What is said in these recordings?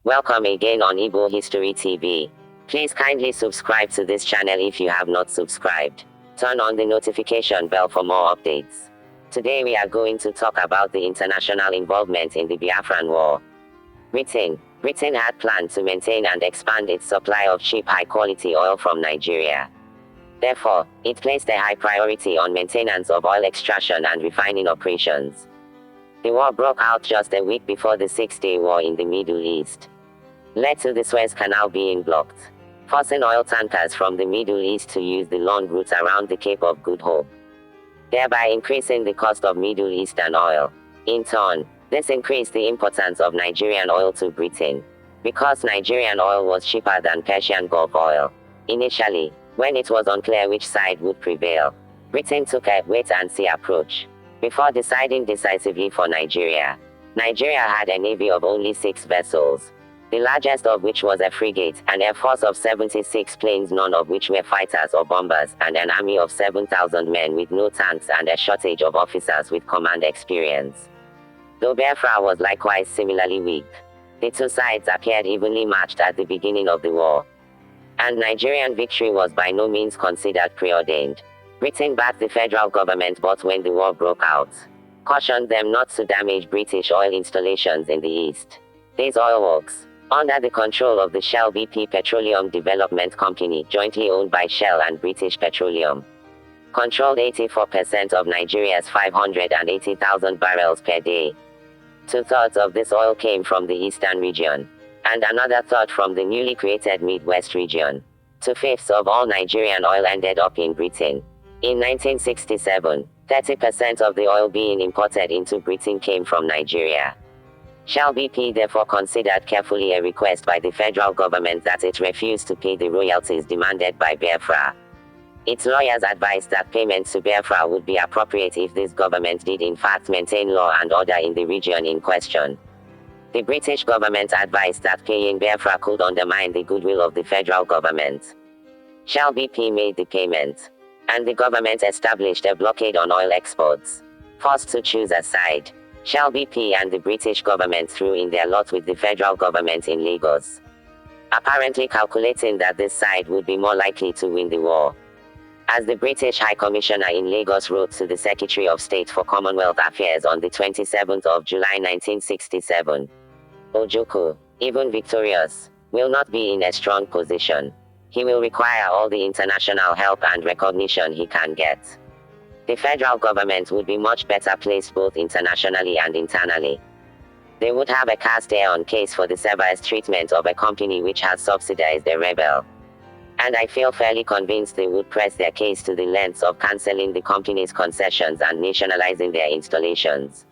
Welcome again on Igbo History TV. Please kindly subscribe to this channel if you have not subscribed. Turn on the notification bell for more updates. Today we are going to talk about the international involvement in the Biafran War. Britain had planned to maintain and expand its supply of cheap high-quality oil from Nigeria. Therefore, it placed a high priority on maintenance of oil extraction and refining operations. The war broke out just a week before the Six-Day War in the Middle East, led to the Suez Canal being blocked, forcing oil tankers from the Middle East to use the long route around the Cape of Good Hope, thereby increasing the cost of Middle Eastern oil. In turn, this increased the importance of Nigerian oil to Britain, because Nigerian oil was cheaper than Persian Gulf oil. Initially, when it was unclear which side would prevail, Britain took a wait-and-see approach, before deciding decisively for Nigeria. Nigeria had a navy of only 6 vessels, the largest of which was a frigate, an air force of 76 planes, none of which were fighters or bombers, and an army of 7,000 men with no tanks and a shortage of officers with command experience. Though Biafra was likewise similarly weak, the two sides appeared evenly matched at the beginning of the war, and Nigerian victory was by no means considered preordained. Britain backed the federal government, but when the war broke out, cautioned them not to damage British oil installations in the east. These oil works, under the control of the Shell BP Petroleum Development Company, jointly owned by Shell and British Petroleum, controlled 84% of Nigeria's 580,000 barrels per day. 2/3 of this oil came from the eastern region, and another third from the newly created Midwest region. 2/5 of all Nigerian oil ended up in Britain. In 1967, 30% of the oil being imported into Britain came from Nigeria. Shell BP therefore considered carefully a request by the federal government that it refuse to pay the royalties demanded by Biafra. Its lawyers advised that payment to Biafra would be appropriate if this government did in fact maintain law and order in the region in question. The British government advised that paying Biafra could undermine the goodwill of the federal government. Shell BP made the payment, and the government established a blockade on oil exports. Forced to choose a side, Shell BP and the British government threw in their lot with the federal government in Lagos, apparently calculating that this side would be more likely to win the war. As the British High Commissioner in Lagos wrote to the Secretary of State for Commonwealth Affairs on the 27th of July 1967, Ojukwu, even victorious, will not be in a strong position. He will require all the international help and recognition he can get. The federal government would be much better placed both internationally and internally. They would have a cast-iron case for the severest treatment of a company which has subsidized a rebel. And I feel fairly convinced they would press their case to the lengths of cancelling the company's concessions and nationalizing their installations.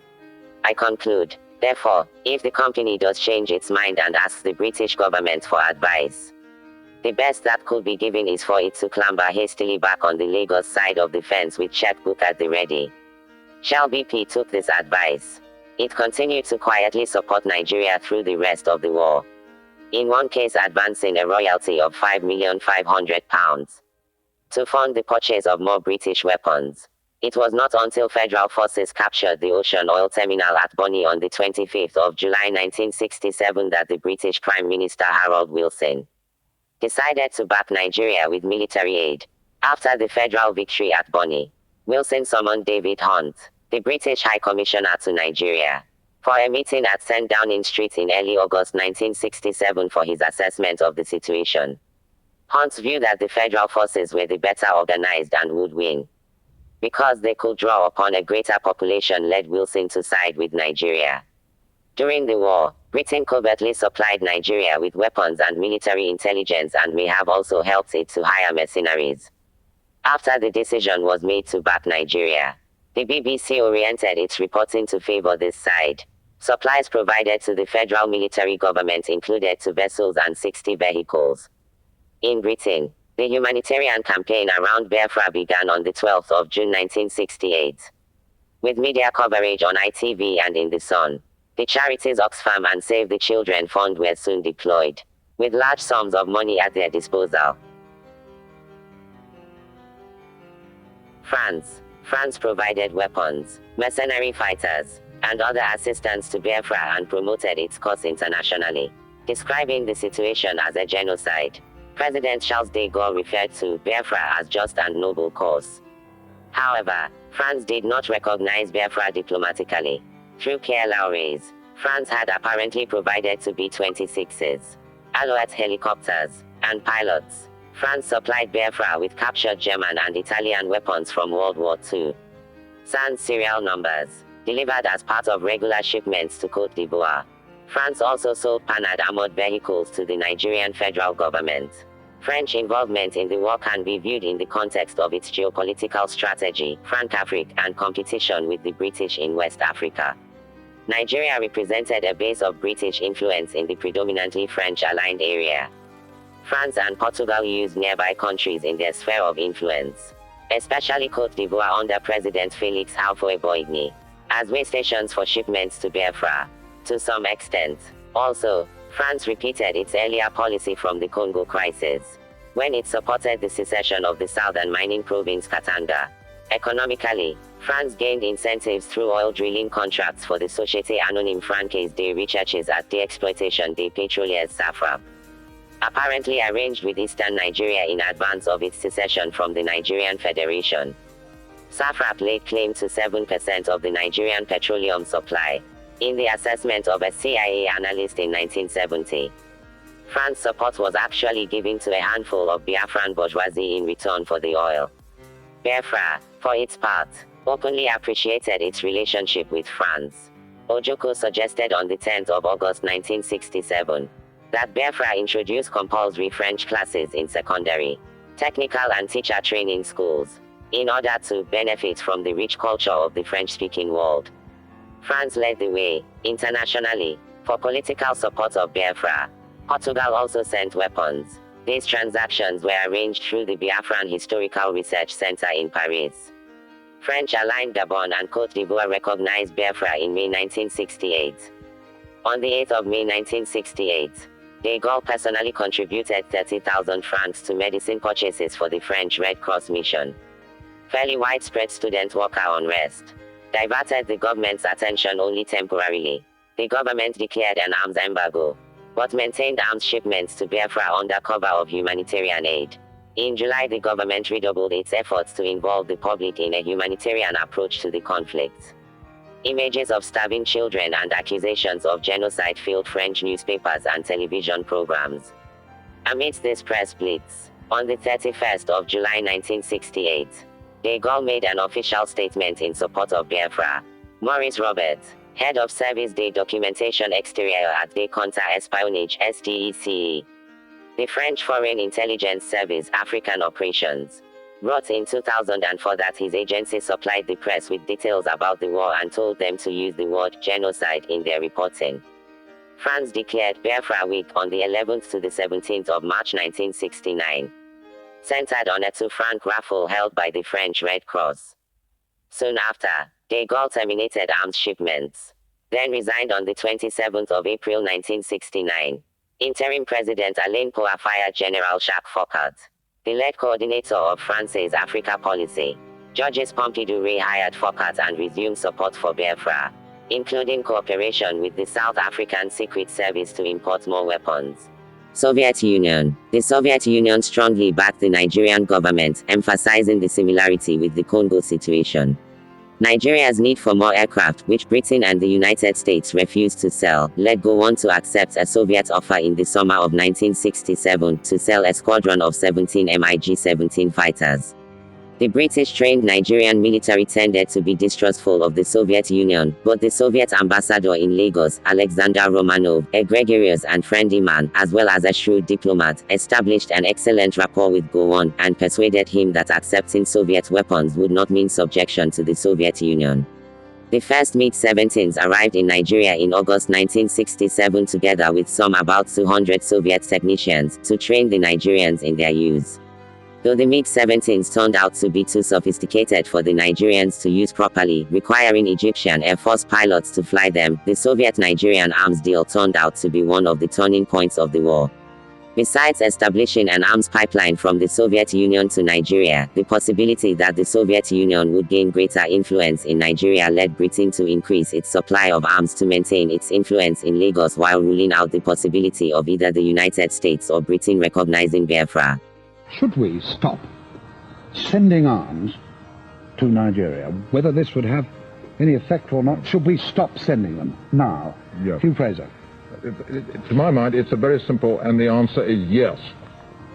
I conclude, therefore, if the company does change its mind and asks the British government for advice, the best that could be given is for it to clamber hastily back on the Lagos side of the fence with checkbook at the ready. Shell BP took this advice. It continued to quietly support Nigeria through the rest of the war, in one case advancing a royalty of £5,500,000 to fund the purchase of more British weapons. It was not until federal forces captured the Ocean Oil Terminal at Bonny on the 25th of July 1967 that the British Prime Minister Harold Wilson decided to back Nigeria with military aid. After the federal victory at Bonny, Wilson summoned David Hunt, the British High Commissioner to Nigeria, for a meeting at St. Downing Street in early August 1967 for his assessment of the situation. Hunt's view that the federal forces were the better organized and would win, because they could draw upon a greater population, led Wilson to side with Nigeria. During the war, Britain covertly supplied Nigeria with weapons and military intelligence and may have also helped it to hire mercenaries. After the decision was made to back Nigeria, the BBC oriented its reporting to favor this side. Supplies provided to the federal military government included 2 vessels and 60 vehicles. In Britain, the humanitarian campaign around Biafra began on the 12th of June 1968. With media coverage on ITV and in The Sun, the charities Oxfam and Save the Children Fund were soon deployed, with large sums of money at their disposal. France provided weapons, mercenary fighters, and other assistance to Biafra and promoted its cause internationally. describing the situation as a genocide. President Charles de Gaulle referred to Biafra as just and noble cause. However, France did not recognize Biafra diplomatically. Through Pierre Laurets, France had apparently provided to B-26s, Alouette helicopters, and pilots. France supplied Biafra with captured German and Italian weapons from World War II. Sans serial numbers, delivered as part of regular shipments to Côte d'Ivoire. France also sold Panhard armored vehicles to the Nigerian federal government. French involvement in the war can be viewed in the context of its geopolitical strategy, Franc-Afrique, and competition with the British in West Africa. Nigeria represented a base of British influence in the predominantly French-aligned area. France and Portugal used nearby countries in their sphere of influence, especially Côte d'Ivoire under President Félix Houphouët-Boigny, as way stations for shipments to Biafra. To some extent, also, France repeated its earlier policy from the Congo crisis, when it supported the secession of the southern mining province Katanga. Economically, France gained incentives through oil drilling contracts for the Société Anonyme Française des Recherches at d'Exploitation des Pétroliers SAFRAP, apparently arranged with eastern Nigeria in advance of its secession from the Nigerian Federation. SAFRAP laid claim to 7% of the Nigerian petroleum supply, in the assessment of a CIA analyst in 1970. France's support was actually given to a handful of Biafran bourgeoisie in return for the oil. Biafra, for its part, openly appreciated its relationship with France. Ojukwu suggested on the 10th of August 1967 that Biafra introduce compulsory French classes in secondary, technical and teacher training schools, in order to benefit from the rich culture of the French-speaking world. France led the way, internationally, for political support of Biafra. Portugal also sent weapons. These transactions were arranged through the Biafran Historical Research Center in Paris. French-aligned Gabon and Côte d'Ivoire recognized Biafra in May 1968. On the 8th of May 1968, de Gaulle personally contributed 30,000 francs to medicine purchases for the French Red Cross mission. Fairly widespread student-worker unrest diverted the government's attention only temporarily. The government declared an arms embargo, but maintained arms shipments to Biafra under cover of humanitarian aid. In July, the government redoubled its efforts to involve the public in a humanitarian approach to the conflict. Images of starving children and accusations of genocide filled French newspapers and television programs. Amidst this press blitz, on the 31st of July 1968, de Gaulle made an official statement in support of Biafra. Maurice Robert, head of Service de Documentation Extérieure at des Comptes Espionnage (SDECE), the French Foreign Intelligence Service African Operations, wrote in 2004 that his agency supplied the press with details about the war and told them to use the word genocide in their reporting. France declared Biafra Week on the 11th to the 17th of March 1969. Centered on a 2-franc raffle held by the French Red Cross. Soon after, de Gaulle terminated arms shipments, then resigned on the 27th of April 1969. Interim President Alain Poher fired General Jacques Foccart, the lead coordinator of France's Africa policy. Georges Pompidou rehired Foccart and resumed support for Biafra, including cooperation with the South African Secret Service to import more weapons. Soviet Union. The Soviet Union strongly backed the Nigerian government, emphasizing the similarity with the Congo situation. Nigeria's need for more aircraft, which Britain and the United States refused to sell, led Gowon to accept a Soviet offer in the summer of 1967 to sell a squadron of 17 MiG-17 fighters. The British-trained Nigerian military tended to be distrustful of the Soviet Union, but the Soviet ambassador in Lagos, Alexander Romanov, a gregarious and friendly man, as well as a shrewd diplomat, established an excellent rapport with Gowon, and persuaded him that accepting Soviet weapons would not mean subjection to the Soviet Union. The first MiG-17s arrived in Nigeria in August 1967 together with some about 200 Soviet technicians, to train the Nigerians in their use. Though the MiG-17s turned out to be too sophisticated for the Nigerians to use properly, requiring Egyptian Air Force pilots to fly them, the Soviet-Nigerian arms deal turned out to be one of the turning points of the war. Besides establishing an arms pipeline from the Soviet Union to Nigeria, the possibility that the Soviet Union would gain greater influence in Nigeria led Britain to increase its supply of arms to maintain its influence in Lagos, while ruling out the possibility of either the United States or Britain recognizing Biafra. Should we stop sending arms to Nigeria? Whether this would have any effect or not, should we stop sending them now? Yes. Hugh Fraser. To my mind, it's a very simple, and the answer is yes.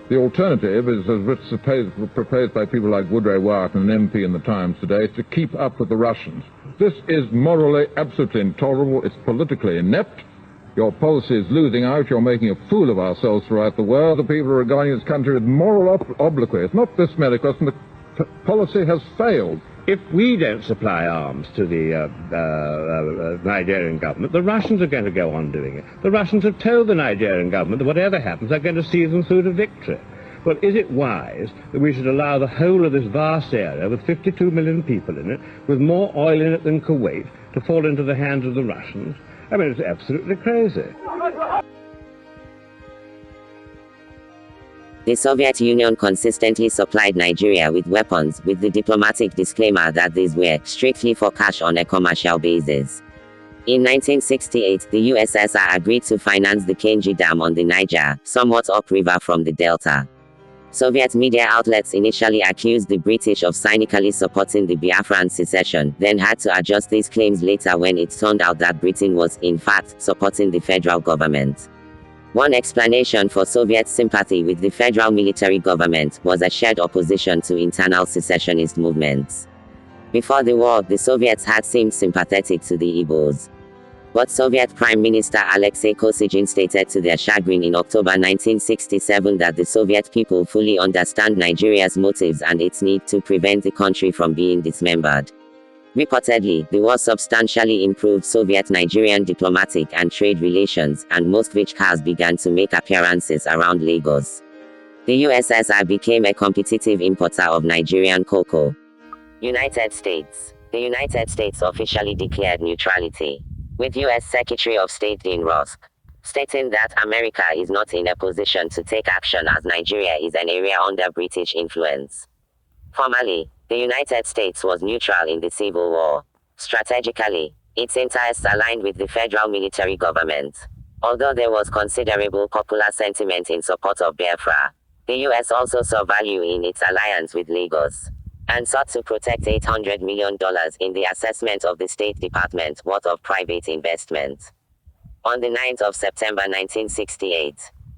The alternative is, as proposed by people like Woodrow Wyatt, an MP in the Times today, to keep up with the Russians. This is morally absolutely intolerable. It's politically inept. Your policy is losing out. You're making a fool of ourselves throughout the world. The people are regarding this country with moral obloquy. It's not this medical, and the policy has failed. If we don't supply arms to the Nigerian government, the Russians are going to go on doing it. The Russians have told the Nigerian government that whatever happens, they're going to see them through to victory. Well, is it wise that we should allow the whole of this vast area, with 52 million people in it, with more oil in it than Kuwait, to fall into the hands of the Russians? I mean, it's absolutely crazy. The Soviet Union consistently supplied Nigeria with weapons, with the diplomatic disclaimer that these were strictly for cash on a commercial basis. In 1968, the USSR agreed to finance the Kenji Dam on the Niger, somewhat upriver from the Delta. Soviet media outlets initially accused the British of cynically supporting the Biafran secession, then had to adjust these claims later when it turned out that Britain was, in fact, supporting the federal government. One explanation for Soviet sympathy with the federal military government was a shared opposition to internal secessionist movements. Before the war, the Soviets had seemed sympathetic to the Igbos. But Soviet Prime Minister Alexei Kosygin stated to their chagrin in October 1967 that the Soviet people fully understand Nigeria's motives and its need to prevent the country from being dismembered. Reportedly, the war substantially improved Soviet-Nigerian diplomatic and trade relations, and Moskvich cars began to make appearances around Lagos. The USSR became a competitive importer of Nigerian cocoa. United States. The United States officially declared neutrality, with U.S. Secretary of State Dean Rusk stating that America is not in a position to take action as Nigeria is an area under British influence. Formally, the United States was neutral in the Civil War. Strategically, its interests aligned with the federal military government. Although there was considerable popular sentiment in support of Biafra, the U.S. also saw value in its alliance with Lagos, and sought to protect $800 million in the assessment of the State Department worth of private investment. On the 9th of September 1968,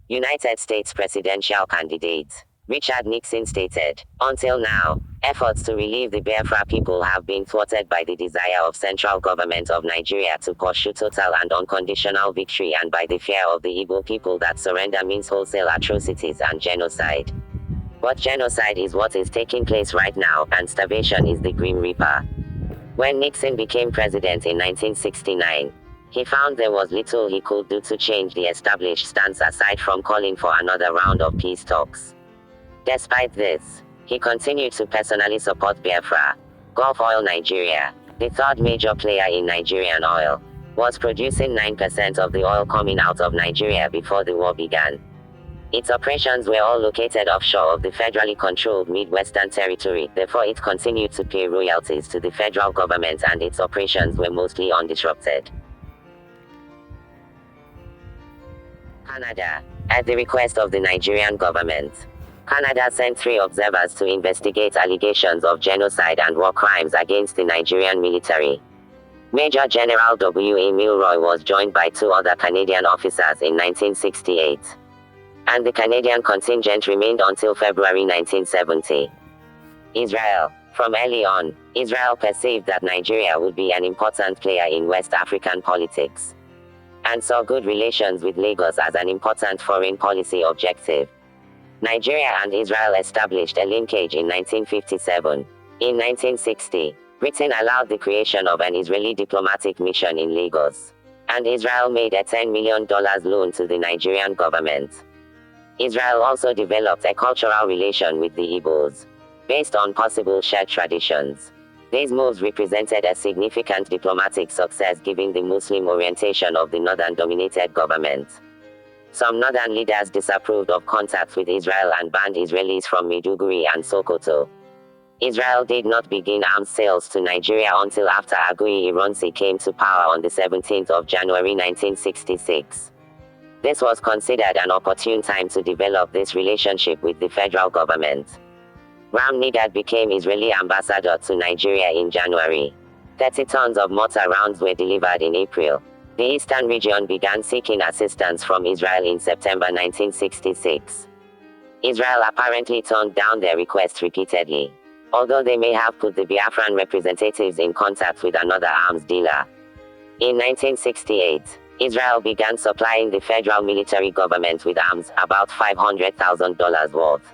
United States presidential candidate Richard Nixon stated, "Until now, efforts to relieve the Biafra people have been thwarted by the desire of central government of Nigeria to pursue total and unconditional victory and by the fear of the Igbo people that surrender means wholesale atrocities and genocide. But genocide is what is taking place right now, and starvation is the Grim Reaper." When Nixon became president in 1969, he found there was little he could do to change the established stance aside from calling for another round of peace talks. Despite this, he continued to personally support Biafra. Gulf Oil Nigeria, the third major player in Nigerian oil, was producing 9% of the oil coming out of Nigeria before the war began. Its operations were all located offshore of the federally controlled Midwestern Territory, therefore it continued to pay royalties to the federal government and its operations were mostly undisrupted. Canada. At the request of the Nigerian government, Canada sent 3 observers to investigate allegations of genocide and war crimes against the Nigerian military. Major General W.A. Milroy was joined by 2 other Canadian officers in 1968. And the Canadian contingent remained until February 1970. Israel. From early on, Israel perceived that Nigeria would be an important player in West African politics, and saw good relations with Lagos as an important foreign policy objective. Nigeria and Israel established a linkage in 1957. In 1960, Britain allowed the creation of an Israeli diplomatic mission in Lagos, and Israel made a $10 million loan to the Nigerian government. Israel also developed a cultural relation with the Igbos, based on possible shared traditions. These moves represented a significant diplomatic success given the Muslim orientation of the northern-dominated government. Some northern leaders disapproved of contact with Israel and banned Israelis from Maiduguri and Sokoto. Israel did not begin arms sales to Nigeria until after Aguiyi Ironsi came to power on the 17th of January 1966. This was considered an opportune time to develop this relationship with the federal government. Ram Nigad became Israeli ambassador to Nigeria in January. 30 tons of mortar rounds were delivered in April. The eastern region began seeking assistance from Israel in September 1966. Israel apparently turned down their requests repeatedly, although they may have put the Biafran representatives in contact with another arms dealer. In 1968, Israel began supplying the federal military government with arms, about $500,000 worth,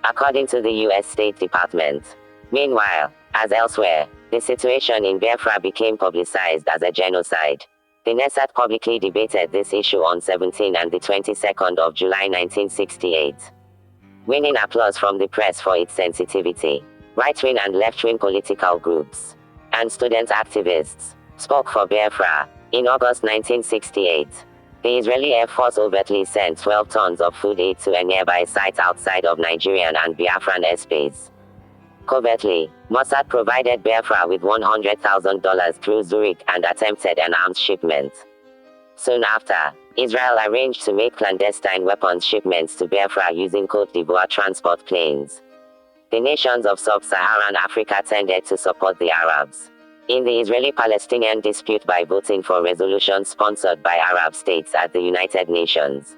according to the U.S. State Department. Meanwhile, as elsewhere, the situation in Biafra became publicized as a genocide. The Knesset publicly debated this issue on 17 and the 22nd of July 1968, winning applause from the press for its sensitivity. Right-wing and left-wing political groups and student activists spoke for Biafra. In August 1968, the Israeli Air Force overtly sent 12 tons of food aid to a nearby site outside of Nigerian and Biafran airspace. Covertly, Mossad provided Biafra with $100,000 through Zurich and attempted an arms shipment. Soon after, Israel arranged to make clandestine weapons shipments to Biafra using Côte d'Ivoire transport planes. The nations of sub-Saharan Africa tended to support the Arabs in the Israeli-Palestinian dispute by voting for resolutions sponsored by Arab states at the United Nations.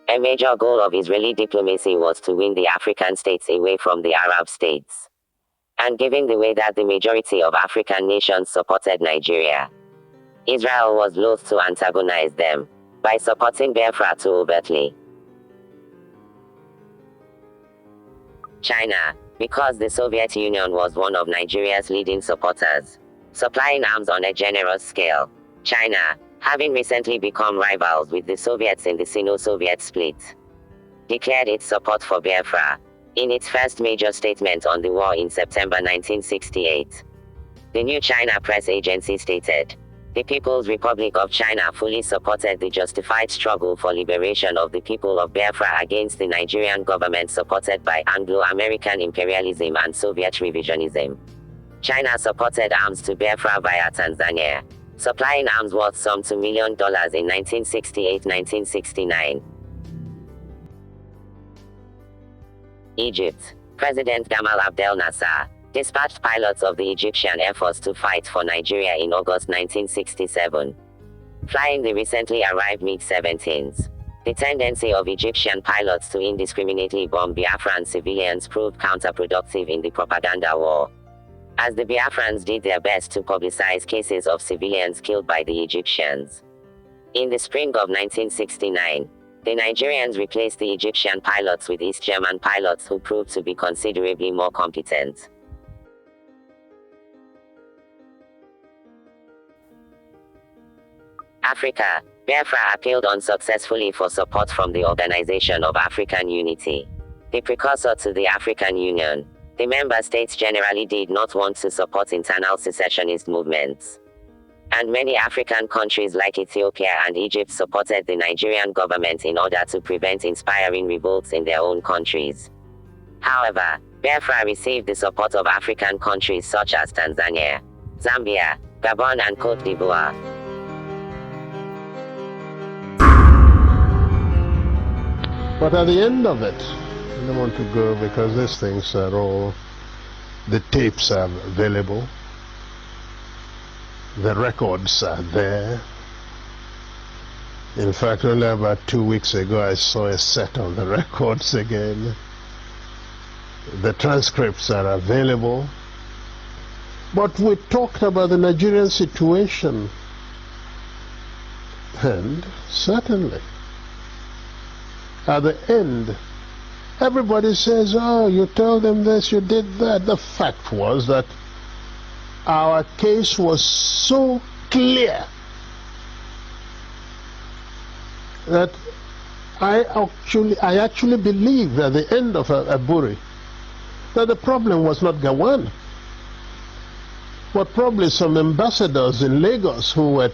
A major goal of Israeli diplomacy was to win the African states away from the Arab states. And given the way that the majority of African nations supported Nigeria, Israel was loath to antagonize them by supporting Biafra too overtly. China, because the Soviet Union was one of Nigeria's leading supporters, supplying arms on a generous scale. China, having recently become rivals with the Soviets in the Sino-Soviet split, declared its support for Biafra in its first major statement on the war in September 1968. The New China Press Agency stated, "The People's Republic of China fully supported the justified struggle for liberation of the people of Biafra against the Nigerian government supported by Anglo-American imperialism and Soviet revisionism. China supported arms to Biafra via Tanzania, supplying arms worth some $2 million in 1968-1969. Egypt. President Gamal Abdel Nasser dispatched pilots of the Egyptian Air Force to fight for Nigeria in August 1967, flying the recently arrived MiG-17s. The tendency of Egyptian pilots to indiscriminately bomb Biafran civilians proved counterproductive in the propaganda war, as the Biafrans did their best to publicize cases of civilians killed by the Egyptians. In the spring of 1969, the Nigerians replaced the Egyptian pilots with East German pilots who proved to be considerably more competent. Africa. Biafra appealed unsuccessfully for support from the Organization of African Unity, the precursor to the African Union. The member states generally did not want to support internal secessionist movements, and many African countries like Ethiopia and Egypt supported the Nigerian government in order to prevent inspiring revolts in their own countries. However, Biafra received the support of African countries such as Tanzania, Zambia, Gabon and Côte d'Ivoire. But at the end of it, I don't want to go because these things are all, the tapes are available, the records are there. In fact, only about 2 weeks ago I saw a set of the records again. The transcripts are available. But we talked about the Nigerian situation, and certainly at the end, everybody says, oh, you told them this, you did that. The fact was that our case was so clear that I actually believed at the end of Aburi that the problem was not Gowon, but probably some ambassadors in Lagos who were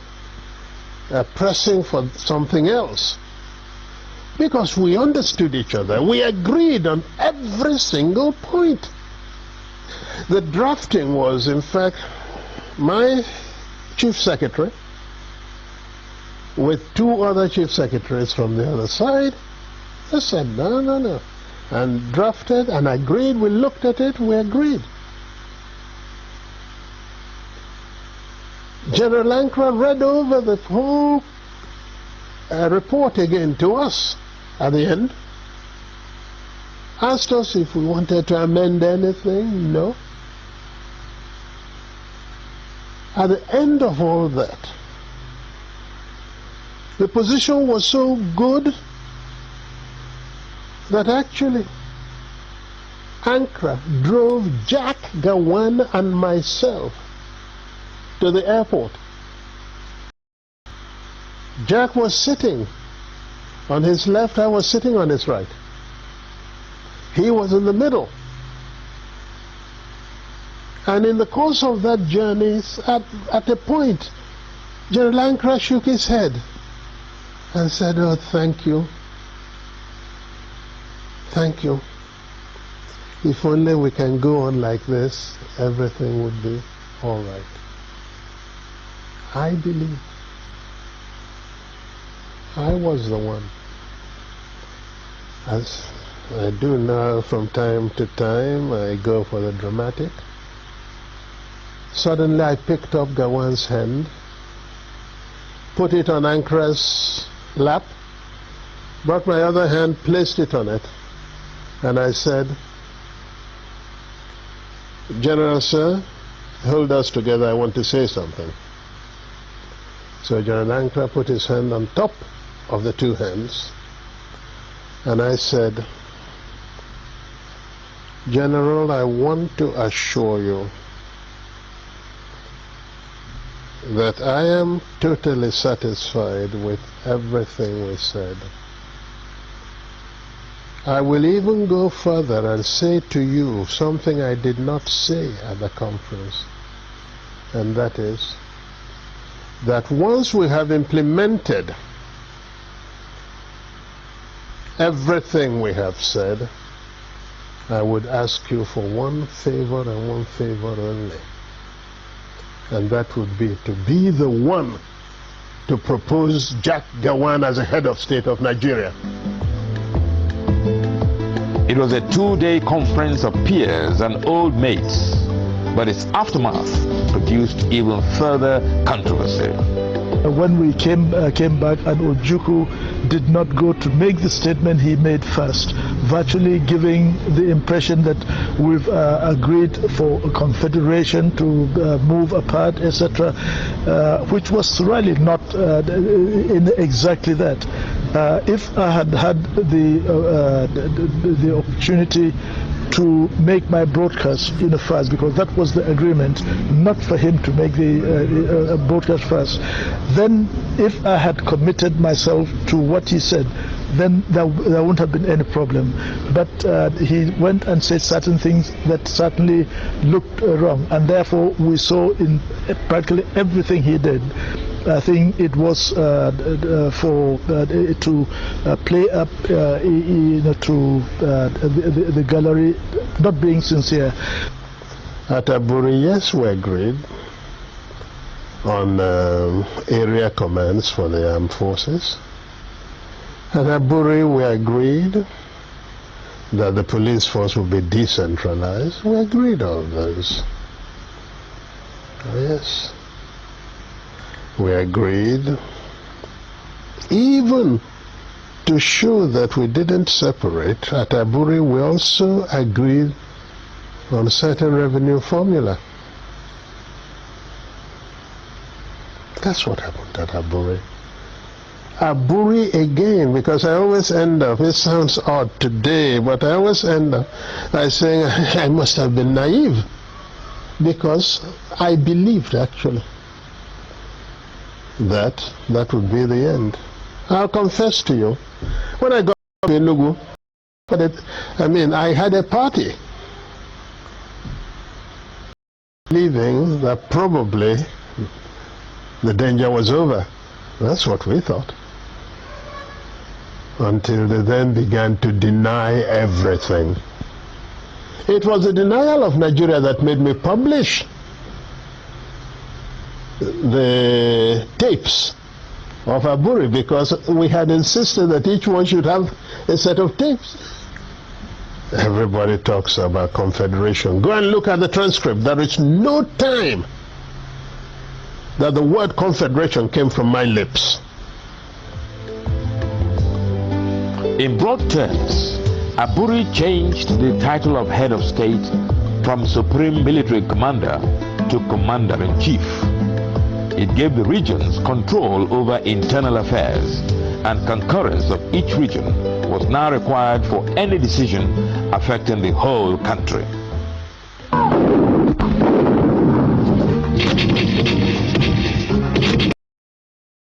pressing for something else. because we understood each other. We agreed on every single point. The drafting was, in fact, my chief secretary with two other chief secretaries from the other side. They said, no, and drafted and agreed. We looked at it, we agreed. General Ankara read over the whole report again to us at the end, asked us if we wanted to amend anything. No. At the end of all that, the position was so good that actually Ankara drove Jack Gowon and myself to the airport. Jack was sitting on his left, I was sitting on his right. He was in the middle. And in the course of that journey, at a point, General Ankara shook his head and said, oh, thank you. Thank you. If only we can go on like this, everything would be all right. I believe I was the one. As I do now from time to time, I go for the dramatic. Suddenly I picked up Gowon's hand, put it on Ankara's lap, brought my other hand, placed it on it, and I said, General Sir, hold us together, I want to say something. So General Ankara put his hand on top of the two hands, and I said, General, I want to assure you that I am totally satisfied with everything we said. I will even go further and say to you something I did not say at the conference, and that is that once we have implemented everything we have said, I would ask you for one favor and one favor only, and that would be to be the one to propose Jack Gowon as a head of state of Nigeria. It was a two-day conference of peers and old mates, but its aftermath produced even further controversy. When we came back, and Ojukwu did not go to make the statement he made first, virtually giving the impression that we've agreed for a confederation to move apart, etc., which was really not in exactly that. If I had had the opportunity to make my broadcast first, because that was the agreement, not for him to make the broadcast first, then if I had committed myself to what he said, then there wouldn't have been any problem. But he went and said certain things that certainly looked wrong, and therefore we saw in practically everything he did, I think it was for to play up to the gallery, not being sincere. At Aburi, yes, we agreed on area commands for the armed forces. At Aburi, we agreed that the police force would be decentralized. We agreed on those. Yes. We agreed even to show that we didn't separate. At Aburi, we also agreed on certain revenue formula. That's what happened at Aburi. Aburi again, because I always end up, it sounds odd today, but I always end up by saying I must have been naive, because I believed actually that would be the end. I'll confess to you, when I got to Enugu, I had a party believing that probably the danger was over. That's what we thought. until they then began to deny everything. It was the denial of Nigeria that made me publish the tapes of Aburi, because we had insisted that each one should have a set of tapes. Everybody talks about confederation. Go and look at the transcript. There is no time that the word confederation came from my lips. In broad terms, Aburi changed the title of head of state from Supreme Military Commander to Commander-in-Chief. It gave the regions control over internal affairs, and concurrence of each region was now required for any decision affecting the whole country.